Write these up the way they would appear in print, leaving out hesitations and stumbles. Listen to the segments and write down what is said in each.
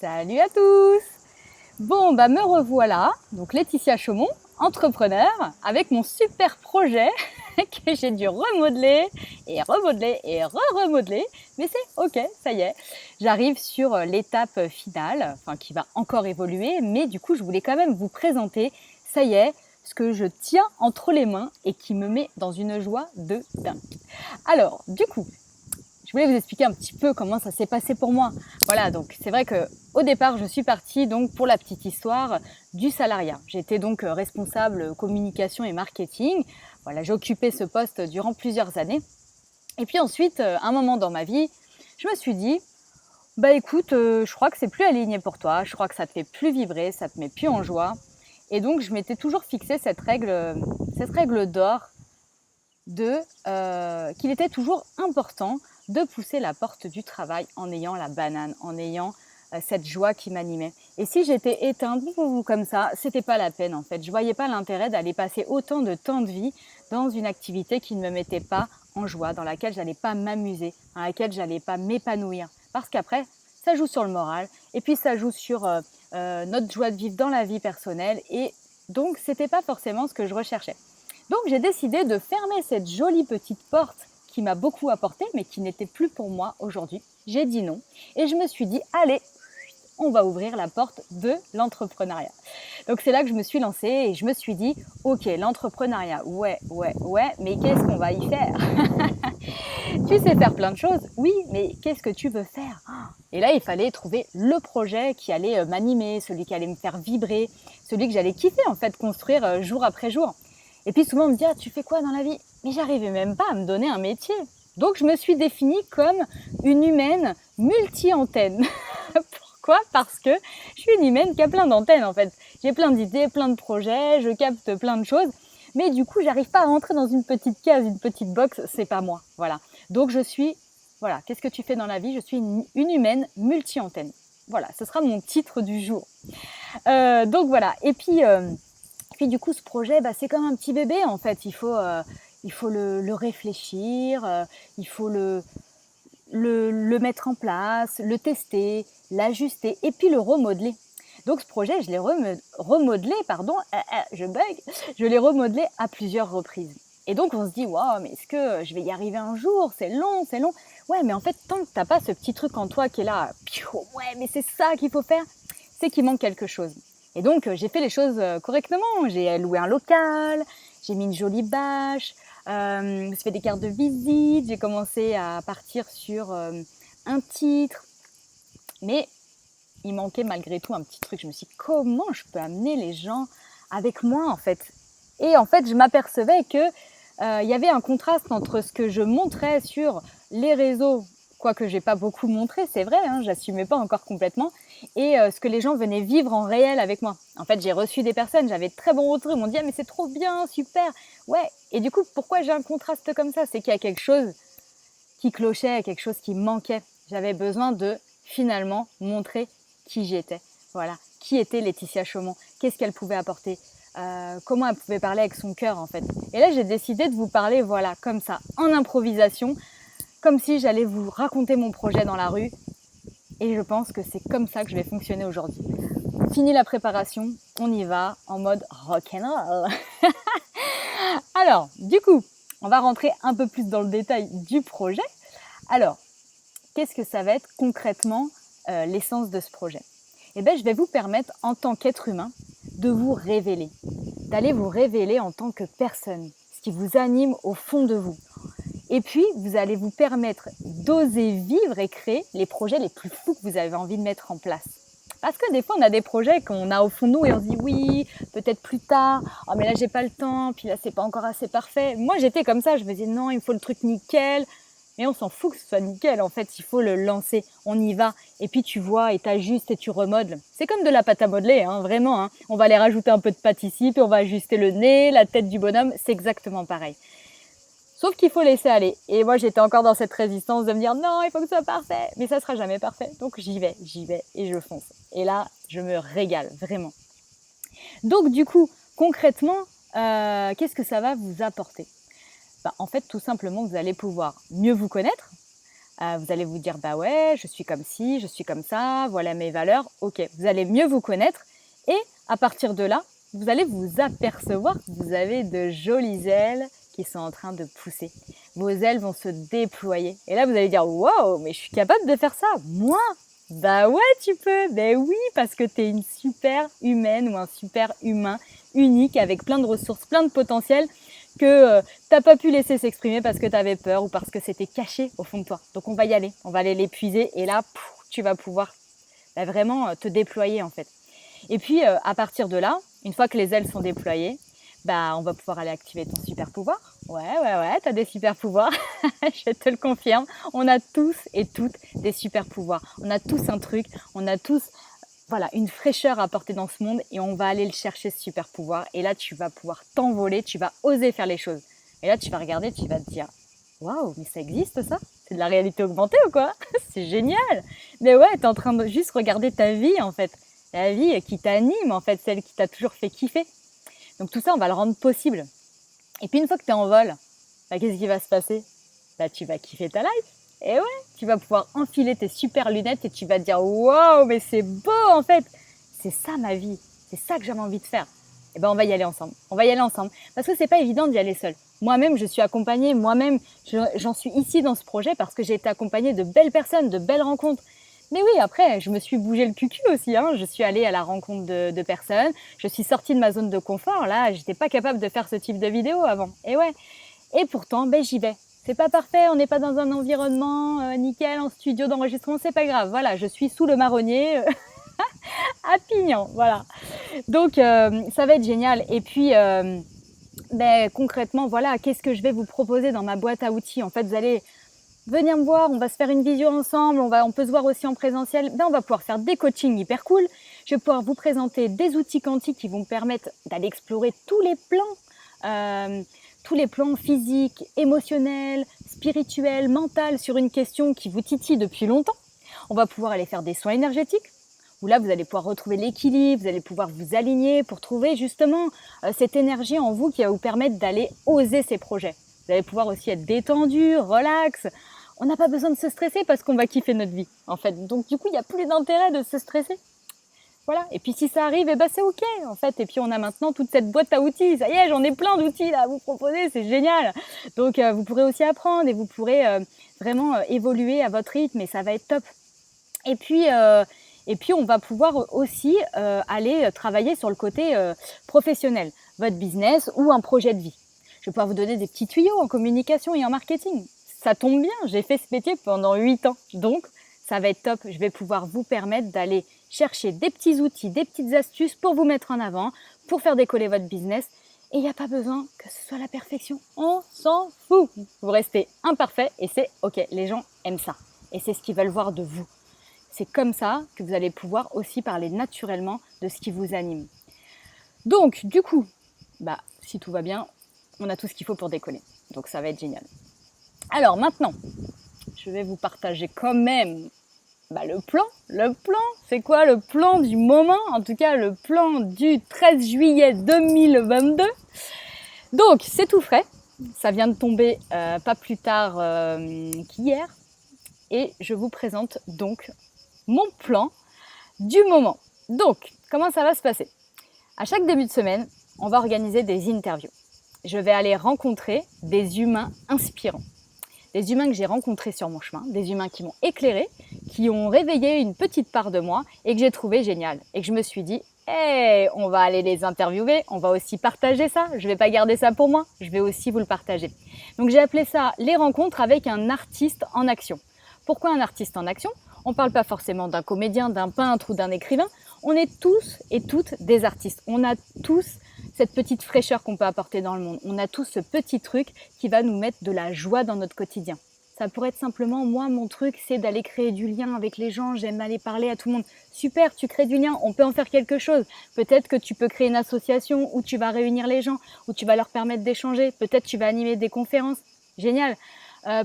Salut à tous! Bon, me revoilà, donc Laetitia Chaumont, entrepreneur, avec mon super projet que j'ai dû remodeler et remodeler et re-remodeler. Mais c'est ok, ça y est, j'arrive sur l'étape finale, enfin qui va encore évoluer, mais du coup je voulais quand même vous présenter, ça y est, ce que je tiens entre les mains et qui me met dans une joie de dingue. Alors, du coup, je voulais vous expliquer un petit peu comment ça s'est passé pour moi. Voilà, donc c'est vrai qu'au départ, je suis partie, donc pour la petite histoire, du salariat. J'étais donc responsable communication et marketing. Voilà, j'ai occupé ce poste durant plusieurs années. Et puis ensuite, un moment dans ma vie, je me suis dit, écoute, je crois que c'est plus aligné pour toi, je crois que ça te fait plus vibrer, ça te met plus en joie. Et donc, je m'étais toujours fixé cette règle d'or qu'il était toujours important de pousser la porte du travail en ayant la banane, en ayant cette joie qui m'animait. Et si j'étais éteinte comme ça, c'était pas la peine en fait. Je voyais pas l'intérêt d'aller passer autant de temps de vie dans une activité qui ne me mettait pas en joie, dans laquelle j'allais pas m'amuser, dans laquelle j'allais pas m'épanouir. Parce qu'après, ça joue sur le moral et puis ça joue sur notre joie de vivre dans la vie personnelle. Et donc, c'était pas forcément ce que je recherchais. Donc, j'ai décidé de fermer cette jolie petite porte qui m'a beaucoup apporté, mais qui n'était plus pour moi aujourd'hui. J'ai dit non et je me suis dit, allez, on va ouvrir la porte de l'entrepreneuriat. Donc, c'est là que je me suis lancée et je me suis dit, ok, l'entrepreneuriat, ouais, mais qu'est-ce qu'on va y faire? Tu sais faire plein de choses, oui, mais qu'est-ce que tu veux faire? Et là, il fallait trouver le projet qui allait m'animer, celui qui allait me faire vibrer, celui que j'allais kiffer en fait, construire jour après jour. Et puis souvent on me dit, ah, tu fais quoi dans la vie? Mais j'arrivais même pas à me donner un métier. Donc je me suis définie comme une humaine multi-antenne. Pourquoi? Parce que je suis une humaine qui a plein d'antennes en fait. J'ai plein d'idées, plein de projets, je capte plein de choses. Mais du coup, j'arrive pas à rentrer dans une petite case, une petite box, c'est pas moi. Voilà. Donc je suis, voilà, qu'est-ce que tu fais dans la vie? Je suis une humaine multi-antenne. Voilà, ce sera mon titre du jour. Donc voilà. Et puis du coup, ce projet, c'est comme un petit bébé en fait. Il faut le réfléchir, il faut le mettre en place, le tester, l'ajuster et puis le remodeler. Donc ce projet, je l'ai remodelé, je l'ai remodelé à plusieurs reprises. Et donc on se dit, waouh, mais est-ce que je vais y arriver un jour? C'est long, c'est long. Ouais, mais en fait, tant que t'as pas ce petit truc en toi qui est là, ouais, mais c'est ça qu'il faut faire, c'est qu'il manque quelque chose. Et donc, j'ai fait les choses correctement. J'ai loué un local, j'ai mis une jolie bâche, j'ai fait des cartes de visite, j'ai commencé à partir sur un titre. Mais il manquait malgré tout un petit truc. Je me suis dit, comment je peux amener les gens avec moi en fait? Et en fait, je m'apercevais que il y avait un contraste entre ce que je montrais sur les réseaux, quoique j'ai pas beaucoup montré, c'est vrai, j'assumais pas encore complètement, et ce que les gens venaient vivre en réel avec moi. En fait, j'ai reçu des personnes, j'avais de très bons retours, ils m'ont dit, ah, mais c'est trop bien, super, ouais. Et du coup, pourquoi j'ai un contraste comme ça? C'est qu'il y a quelque chose qui clochait, quelque chose qui manquait. J'avais besoin de finalement montrer qui j'étais. Voilà, qui était Laetitia Chaumont, qu'est-ce qu'elle pouvait apporter, comment elle pouvait parler avec son cœur en fait. Et là, j'ai décidé de vous parler, voilà, comme ça, en improvisation, comme si j'allais vous raconter mon projet dans la rue. Et je pense que c'est comme ça que je vais fonctionner aujourd'hui. Fini la préparation, on y va en mode rock'n'roll. Alors, du coup, on va rentrer un peu plus dans le détail du projet. Alors, qu'est-ce que ça va être concrètement l'essence de ce projet? Eh bien, je vais vous permettre, en tant qu'être humain, de vous révéler, d'aller vous révéler en tant que personne, ce qui vous anime au fond de vous. Et puis, vous allez vous permettre d'oser vivre et créer les projets les plus fous que vous avez envie de mettre en place. Parce que des fois, on a des projets qu'on a au fond de nous et on se dit oui, peut-être plus tard, oh mais là j'ai pas le temps, puis là c'est pas encore assez parfait. Moi j'étais comme ça, je me disais non, il me faut le truc nickel. Mais on s'en fout que ce soit nickel, en fait, il faut le lancer, on y va. Et puis tu vois, et t'ajustes et tu remodèles. C'est comme de la pâte à modeler, vraiment. On va aller rajouter un peu de pâte ici, puis on va ajuster le nez, la tête du bonhomme, c'est exactement pareil. Sauf qu'il faut laisser aller. Et moi, j'étais encore dans cette résistance de me dire non, il faut que ce soit parfait. Mais ça sera jamais parfait. Donc j'y vais et je fonce. Et là, je me régale, vraiment. Donc du coup, concrètement, qu'est-ce que ça va vous apporter? En fait, tout simplement, vous allez pouvoir mieux vous connaître, Vous allez vous dire, bah ouais, je suis comme ci, je suis comme ça, voilà mes valeurs. Ok, vous allez mieux vous connaître et à partir de là, vous allez vous apercevoir que vous avez de jolies ailes qui sont en train de pousser. Vos ailes vont se déployer. Et là, vous allez dire, wow, mais je suis capable de faire ça, moi? Bah ouais, tu peux. Ben oui, parce que tu es une super humaine ou un super humain unique avec plein de ressources, plein de potentiel que t'as pas pu laisser s'exprimer parce que tu avais peur ou parce que c'était caché au fond de toi. Donc on va y aller, on va aller l'épuiser et là, tu vas pouvoir vraiment te déployer en fait. Et puis à partir de là, une fois que les ailes sont déployées, bah, on va pouvoir aller activer ton super pouvoir. Ouais, tu as des super pouvoirs, je te le confirme. On a tous et toutes des super pouvoirs. On a tous un truc, on a tous voilà, une fraîcheur à apporter dans ce monde et on va aller le chercher, ce super pouvoir. Et là, tu vas pouvoir t'envoler, tu vas oser faire les choses. Et là, tu vas regarder, tu vas te dire, waouh, mais ça existe ça? C'est de la réalité augmentée ou quoi? C'est génial! Mais ouais, tu es en train de juste regarder ta vie en fait. La vie qui t'anime en fait, celle qui t'a toujours fait kiffer. Donc tout ça, on va le rendre possible. Et puis une fois que tu es en vol, bah, qu'est-ce qui va se passer? Bah, tu vas kiffer ta life. Et ouais, tu vas pouvoir enfiler tes super lunettes et tu vas te dire waouh, mais c'est beau en fait. C'est ça ma vie. C'est ça que j'avais envie de faire. Et ben on va y aller ensemble. On va y aller ensemble. Parce que c'est pas évident d'y aller seul. Moi-même, je suis accompagnée. Moi-même, j'en suis ici dans ce projet parce que j'ai été accompagnée de belles personnes, de belles rencontres. Mais oui, après, je me suis bougé le cucu aussi. Hein. Je suis allée à la rencontre de personnes. Je suis sortie de ma zone de confort. Là, j'étais pas capable de faire ce type de vidéo avant. Et ouais. Et pourtant, ben, j'y vais. C'est pas parfait, on n'est pas dans un environnement nickel, en studio d'enregistrement, c'est pas grave. Voilà, je suis sous le marronnier à Pignan, voilà. Donc, ça va être génial. Et puis, ben, concrètement, voilà, qu'est-ce que je vais vous proposer dans ma boîte à outils? En fait, vous allez venir me voir, on va se faire une visio ensemble, on peut se voir aussi en présentiel. Ben, on va pouvoir faire des coachings hyper cool. Je vais pouvoir vous présenter des outils quantiques qui vont me permettre d'aller explorer tous les plans physiques, émotionnels, spirituels, mentaux sur une question qui vous titille depuis longtemps. On va pouvoir aller faire des soins énergétiques, où là, vous allez pouvoir retrouver l'équilibre, vous allez pouvoir vous aligner pour trouver justement cette énergie en vous qui va vous permettre d'aller oser ces projets. Vous allez pouvoir aussi être détendu, relax. On n'a pas besoin de se stresser parce qu'on va kiffer notre vie, en fait. Donc, du coup, il n'y a plus d'intérêt de se stresser. Voilà. Et puis si ça arrive, eh ben c'est ok en fait. Et puis on a maintenant toute cette boîte à outils. Ça y est, j'en ai plein d'outils là à vous proposer, c'est génial. Donc vous pourrez aussi apprendre et vous pourrez vraiment évoluer à votre rythme et ça va être top. Et puis on va pouvoir aussi aller travailler sur le côté professionnel, votre business ou un projet de vie. Je vais pouvoir vous donner des petits tuyaux en communication et en marketing. Ça tombe bien, j'ai fait ce métier pendant 8 ans. Donc ça va être top. Je vais pouvoir vous permettre d'aller chercher des petits outils, des petites astuces pour vous mettre en avant, pour faire décoller votre business. Et il n'y a pas besoin que ce soit la perfection. On s'en fout. Vous restez imparfait et c'est ok. Les gens aiment ça. Et c'est ce qu'ils veulent voir de vous. C'est comme ça que vous allez pouvoir aussi parler naturellement de ce qui vous anime. Donc, du coup, bah, si tout va bien, on a tout ce qu'il faut pour décoller. Donc, ça va être génial. Alors, maintenant, je vais vous partager quand même le plan. Le plan, c'est quoi le plan du moment? En tout cas, le plan du 13 juillet 2022. Donc, c'est tout frais. Ça vient de tomber pas plus tard qu'hier. Et je vous présente donc mon plan du moment. Donc, comment ça va se passer? À chaque début de semaine, on va organiser des interviews. Je vais aller rencontrer des humains inspirants. Des humains que j'ai rencontrés sur mon chemin, des humains qui m'ont éclairé, qui ont réveillé une petite part de moi et que j'ai trouvé génial. Et que je me suis dit, hey, on va aller les interviewer, on va aussi partager ça. Je ne vais pas garder ça pour moi, je vais aussi vous le partager. Donc j'ai appelé ça les rencontres avec un artiste en action. Pourquoi un artiste en action? On ne parle pas forcément d'un comédien, d'un peintre ou d'un écrivain. On est tous et toutes des artistes. On a tous cette petite fraîcheur qu'on peut apporter dans le monde. On a tous ce petit truc qui va nous mettre de la joie dans notre quotidien. Ça pourrait être simplement, moi, mon truc, c'est d'aller créer du lien avec les gens. J'aime aller parler à tout le monde. Super, tu crées du lien, on peut en faire quelque chose. Peut-être que tu peux créer une association où tu vas réunir les gens, où tu vas leur permettre d'échanger. Peut-être que tu vas animer des conférences. Génial.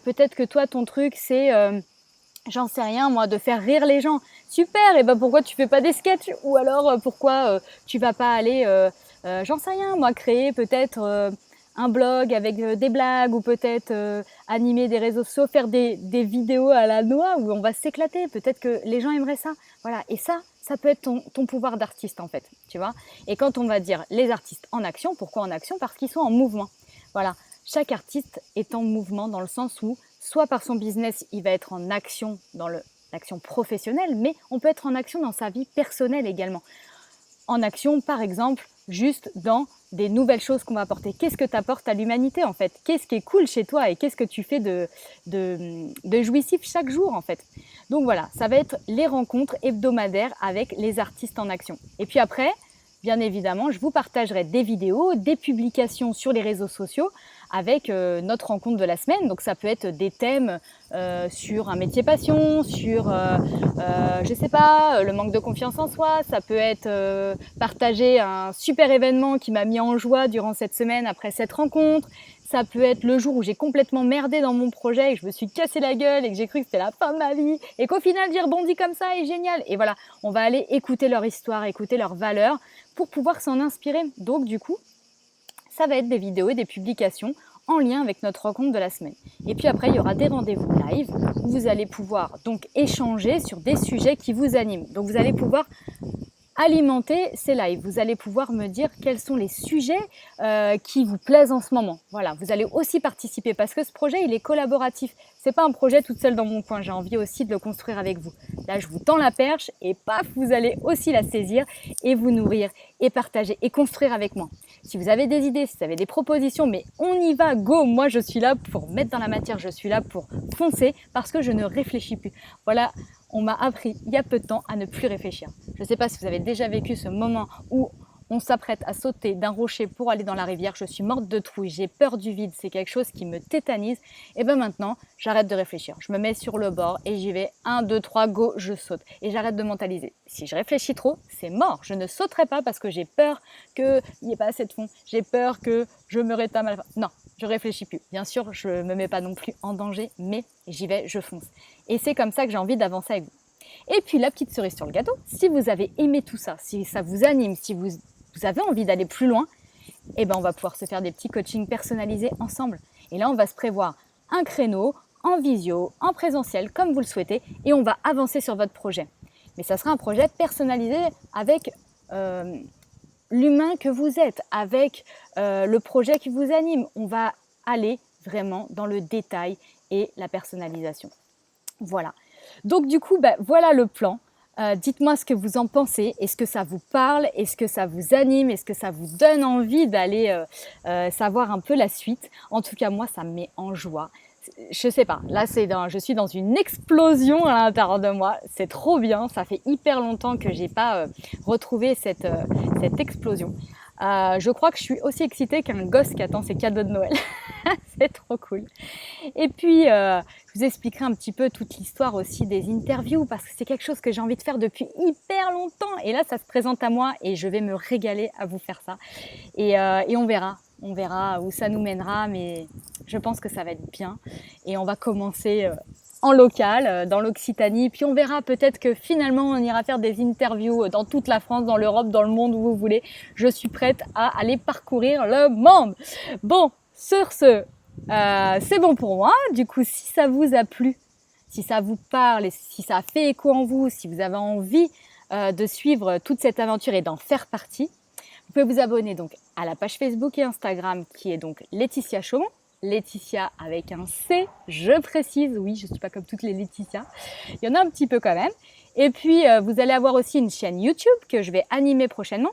Peut-être que toi, ton truc, c'est... j'en sais rien moi, de faire rire les gens. Super, et ben pourquoi tu fais pas des sketchs? Ou alors pourquoi tu vas pas aller, j'en sais rien moi, créer peut-être un blog avec des blagues ou peut-être animer des réseaux sociaux, faire des vidéos à la noix où on va s'éclater. Peut-être que les gens aimeraient ça. Voilà. Et ça peut être ton pouvoir d'artiste en fait, tu vois. Et quand on va dire les artistes en action, pourquoi en action? Parce qu'ils sont en mouvement. Voilà. Chaque artiste est en mouvement dans le sens où, soit par son business, il va être en action dans l'action professionnelle, mais on peut être en action dans sa vie personnelle également. En action, par exemple, juste dans des nouvelles choses qu'on va apporter. Qu'est-ce que tu apportes à l'humanité en fait? Qu'est-ce qui est cool chez toi et qu'est-ce que tu fais de jouissif chaque jour en fait? Donc voilà, ça va être les rencontres hebdomadaires avec les artistes en action. Et puis après, bien évidemment, je vous partagerai des vidéos, des publications sur les réseaux sociaux avec notre rencontre de la semaine. Donc ça peut être des thèmes sur un métier passion, sur, je sais pas, le manque de confiance en soi. Ça peut être partager un super événement qui m'a mis en joie durant cette semaine après cette rencontre. Ça peut être le jour où j'ai complètement merdé dans mon projet et que je me suis cassé la gueule et que j'ai cru que c'était la fin de ma vie et qu'au final j'ai rebondi comme ça est génial. Et voilà, on va aller écouter leur histoire, écouter leurs valeurs pour pouvoir s'en inspirer. Donc du coup, ça va être des vidéos et des publications en lien avec notre rencontre de la semaine. Et puis après, il y aura des rendez-vous live où vous allez pouvoir donc échanger sur des sujets qui vous animent. Donc vous allez pouvoir alimenter ces lives. Vous allez pouvoir me dire quels sont les sujets qui vous plaisent en ce moment. Voilà, vous allez aussi participer parce que ce projet, il est collaboratif. C'est pas un projet toute seule dans mon coin. J'ai envie aussi de le construire avec vous. Là, je vous tends la perche et paf, vous allez aussi la saisir et vous nourrir et partager et construire avec moi. Si vous avez des idées, si vous avez des propositions, mais on y va, go! Moi, je suis là pour mettre dans la matière, je suis là pour foncer parce que je ne réfléchis plus. Voilà, on m'a appris il y a peu de temps à ne plus réfléchir. Je ne sais pas si vous avez déjà vécu ce moment où on s'apprête à sauter d'un rocher pour aller dans la rivière. Je suis morte de trouille, j'ai peur du vide, c'est quelque chose qui me tétanise. Et bien maintenant, j'arrête de réfléchir. Je me mets sur le bord et j'y vais. 1, 2, 3, go, je saute. Et j'arrête de mentaliser. Si je réfléchis trop, c'est mort. Je ne sauterai pas parce que j'ai peur qu'il n'y ait pas assez de fond. J'ai peur que je me rétame à la fin. Non, je réfléchis plus. Bien sûr, je ne me mets pas non plus en danger, mais j'y vais, je fonce. Et c'est comme ça que j'ai envie d'avancer avec vous. Et puis la petite cerise sur le gâteau, si vous avez aimé tout ça, si ça vous anime, si vous avez envie d'aller plus loin, eh ben on va pouvoir se faire des petits coachings personnalisés ensemble. Et là, on va se prévoir un créneau en visio, en présentiel, comme vous le souhaitez, et on va avancer sur votre projet. Mais ça sera un projet personnalisé avec l'humain que vous êtes, avec le projet qui vous anime. On va aller vraiment dans le détail et la personnalisation. Voilà. Donc du coup, voilà le plan. Dites-moi ce que vous en pensez. Est-ce que ça vous parle? Est-ce que ça vous anime? Est-ce que ça vous donne envie d'aller savoir un peu la suite? En tout cas, moi, ça me met en joie. Je sais pas, là je suis dans une explosion à l'intérieur de moi. C'est trop bien, ça fait hyper longtemps que j'ai pas retrouvé cette explosion. Je crois que je suis aussi excitée qu'un gosse qui attend ses cadeaux de Noël. C'est trop cool. Et puis, je vous expliquerai un petit peu toute l'histoire aussi des interviews parce que c'est quelque chose que j'ai envie de faire depuis hyper longtemps. Et là, ça se présente à moi et je vais me régaler à vous faire ça. Et on verra. On verra où ça nous mènera, mais je pense que ça va être bien. Et on va commencer en local, dans l'Occitanie. Puis on verra peut-être que finalement, on ira faire des interviews dans toute la France, dans l'Europe, dans le monde où vous voulez. Je suis prête à aller parcourir le monde. Bon, sur ce, c'est bon pour moi. Du coup, si ça vous a plu, si ça vous parle et si ça a fait écho en vous, si vous avez envie de suivre toute cette aventure et d'en faire partie, vous pouvez vous abonner donc à la page Facebook et Instagram qui est donc Laetitia Chaumont. Laetitia avec un C, je précise, oui, je ne suis pas comme toutes les Laetitia. Il y en a un petit peu quand même. Et puis, vous allez avoir aussi une chaîne YouTube que je vais animer prochainement.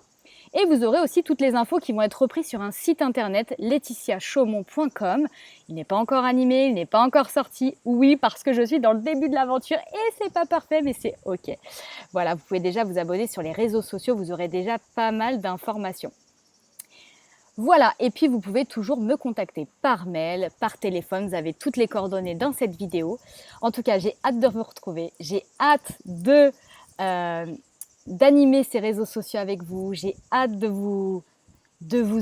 Et vous aurez aussi toutes les infos qui vont être reprises sur un site internet laetitiachaumont.com. Il n'est pas encore animé, il n'est pas encore sorti. Oui, parce que je suis dans le début de l'aventure et c'est pas parfait, mais c'est ok. Voilà, vous pouvez déjà vous abonner sur les réseaux sociaux, vous aurez déjà pas mal d'informations. Voilà, et puis vous pouvez toujours me contacter par mail, par téléphone, vous avez toutes les coordonnées dans cette vidéo. En tout cas, j'ai hâte de vous retrouver, j'ai hâte d'animer ces réseaux sociaux avec vous, j'ai hâte de vous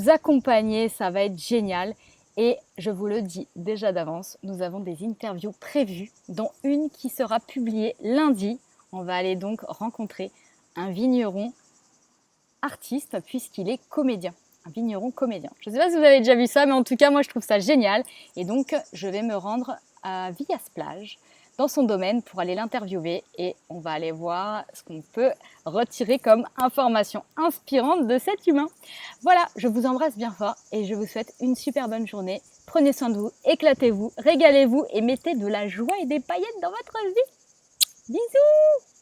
accompagner, ça va être génial. Et je vous le dis déjà d'avance, nous avons des interviews prévues, dont une qui sera publiée lundi. On va aller donc rencontrer un vigneron artiste puisqu'il est comédien. un vigneron comédien. Je ne sais pas si vous avez déjà vu ça, mais en tout cas, moi, je trouve ça génial. Et donc, je vais me rendre à Villas-Plage, dans son domaine, pour aller l'interviewer. Et on va aller voir ce qu'on peut retirer comme information inspirante de cet humain. Voilà, je vous embrasse bien fort et je vous souhaite une super bonne journée. Prenez soin de vous, éclatez-vous, régalez-vous et mettez de la joie et des paillettes dans votre vie. Bisous!